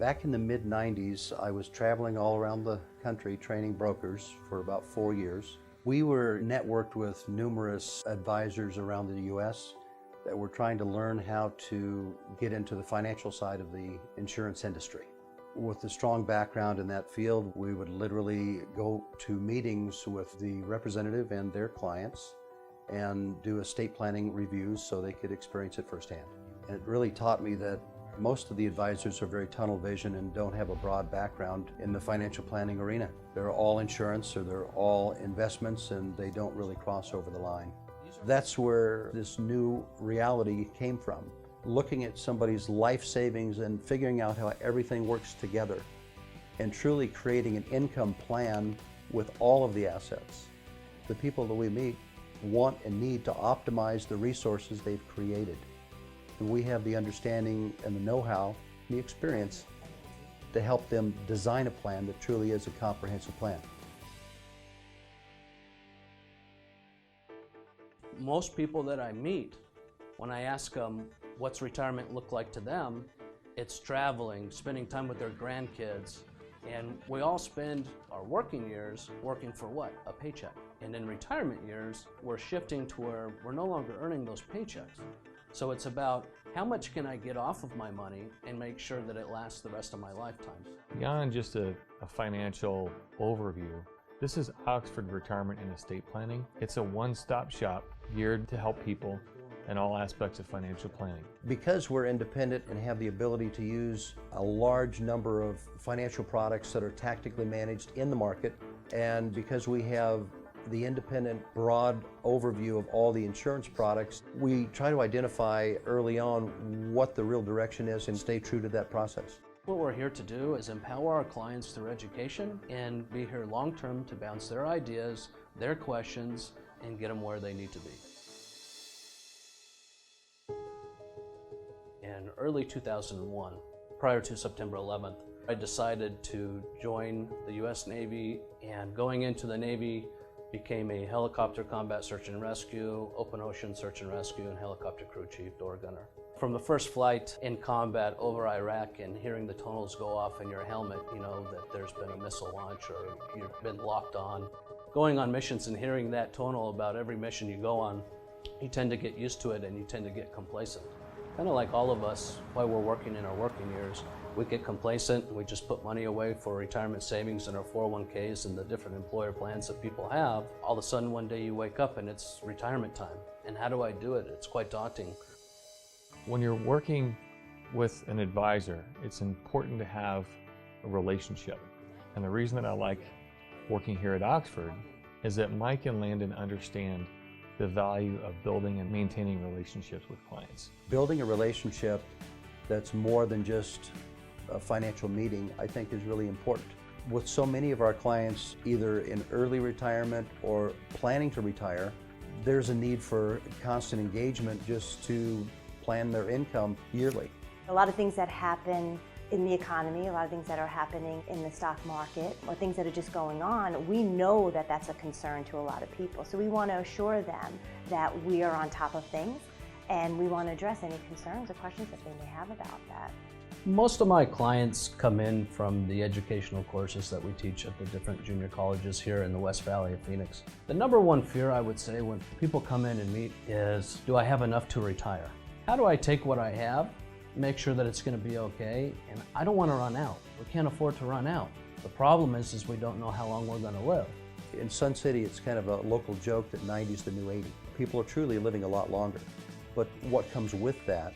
Back in the mid-90s, I was traveling all around the country training brokers for about 4 years. We were networked with numerous advisors around the U.S. that were trying to learn how to get into the financial side of the insurance industry. With a strong background in that field, we would literally go to meetings with the representative and their clients and do estate planning reviews so they could experience it firsthand. And it really taught me that most of the advisors are very tunnel vision and don't have a broad background in the financial planning arena. They're all insurance or they're all investments, and they don't really cross over the line. That's where this new reality came from. Looking at somebody's life savings and figuring out how everything works together and truly creating an income plan with all of the assets. The people that we meet want and need to optimize the resources they've created. And we have the understanding and the know-how, the experience to help them design a plan that truly is a comprehensive plan. Most people that I meet, when I ask them what's retirement look like to them, it's traveling, spending time with their grandkids, and we all spend our working years working for what? A paycheck. And in retirement years, we're shifting to where we're no longer earning those paychecks. So it's about how much can I get off of my money and make sure that it lasts the rest of my lifetime. Beyond just a financial overview, this is Oxford Retirement and Estate Planning. It's a one-stop shop geared to help people in all aspects of financial planning. Because we're independent and have the ability to use a large number of financial products that are tactically managed in the market, and because we have the independent, broad overview of all the insurance products, we try to identify early on what the real direction is and stay true to that process. What we're here to do is empower our clients through education and be here long-term to bounce their ideas, their questions, and get them where they need to be. In early 2001, prior to September 11th, I decided to join the U.S. Navy, and going into the Navy became a helicopter combat search and rescue, open ocean search and rescue, and helicopter crew chief, door gunner. From the first flight in combat over Iraq and hearing the tonals go off in your helmet, you know that there's been a missile launch or you've been locked on. Going on missions and hearing that tonal about every mission you go on, you tend to get used to it and you tend to get complacent. Kind of like all of us, while we're working in our working years, we get complacent and we just put money away for retirement savings and our 401ks and the different employer plans that people have. All of a sudden one day you wake up and it's retirement time. And how do I do it? It's quite daunting. When you're working with an advisor, it's important to have a relationship. And the reason that I like working here at Oxford is that Mike and Landon understand the value of building and maintaining relationships with clients. Building a relationship that's more than just a financial meeting, I think, is really important. With so many of our clients either in early retirement or planning to retire, there's a need for constant engagement just to plan their income yearly. A lot of things that happen in the economy, a lot of things that are happening in the stock market, or things that are just going on, we know that that's a concern to a lot of people. So we want to assure them that we are on top of things, and we want to address any concerns or questions that they may have about that. Most of my clients come in from the educational courses that we teach at the different junior colleges here in the West Valley of Phoenix. The number one fear, I would say, when people come in and meet is, do I have enough to retire? How do I take what I have, make sure that it's going to be okay, and I don't want to run out. We can't afford to run out. The problem is we don't know how long we're going to live. In Sun City, it's kind of a local joke that 90 is the new 80. People are truly living a lot longer. But what comes with that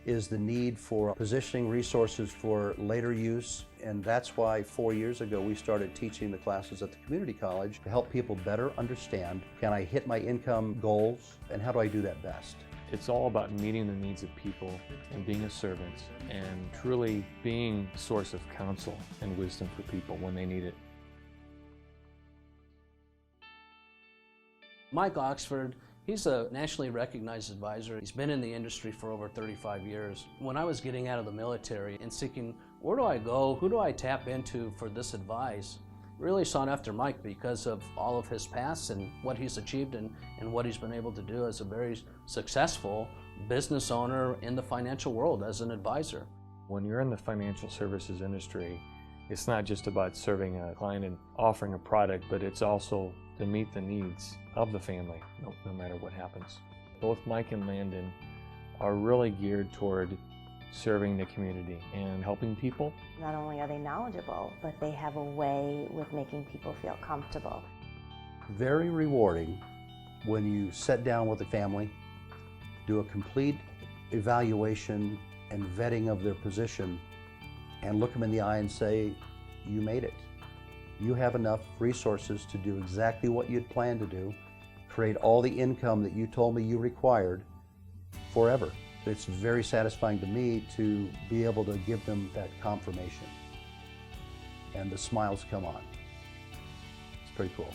is the need for positioning resources for later use, and that's why 4 years ago we started teaching the classes at the community college to help people better understand, can I hit my income goals, and how do I do that best? It's all about meeting the needs of people and being a servant and truly being a source of counsel and wisdom for people when they need it. Mike Oxford, he's a nationally recognized advisor. He's been in the industry for over 35 years. When I was getting out of the military and seeking, where do I go, who do I tap into for this advice, really sought after Mike because of all of his past and what he's achieved and what he's been able to do as a very successful business owner in the financial world as an advisor. When you're in the financial services industry, it's not just about serving a client and offering a product, but it's also to meet the needs of the family, no matter what happens. Both Mike and Landon are really geared toward serving the community and helping people. Not only are they knowledgeable, but they have a way with making people feel comfortable. Very rewarding when you sit down with a family, do a complete evaluation and vetting of their position, and look them in the eye and say, you made it. You have enough resources to do exactly what you'd planned to do, create all the income that you told me you required forever. It's very satisfying to me to be able to give them that confirmation. And the smiles come on. It's pretty cool.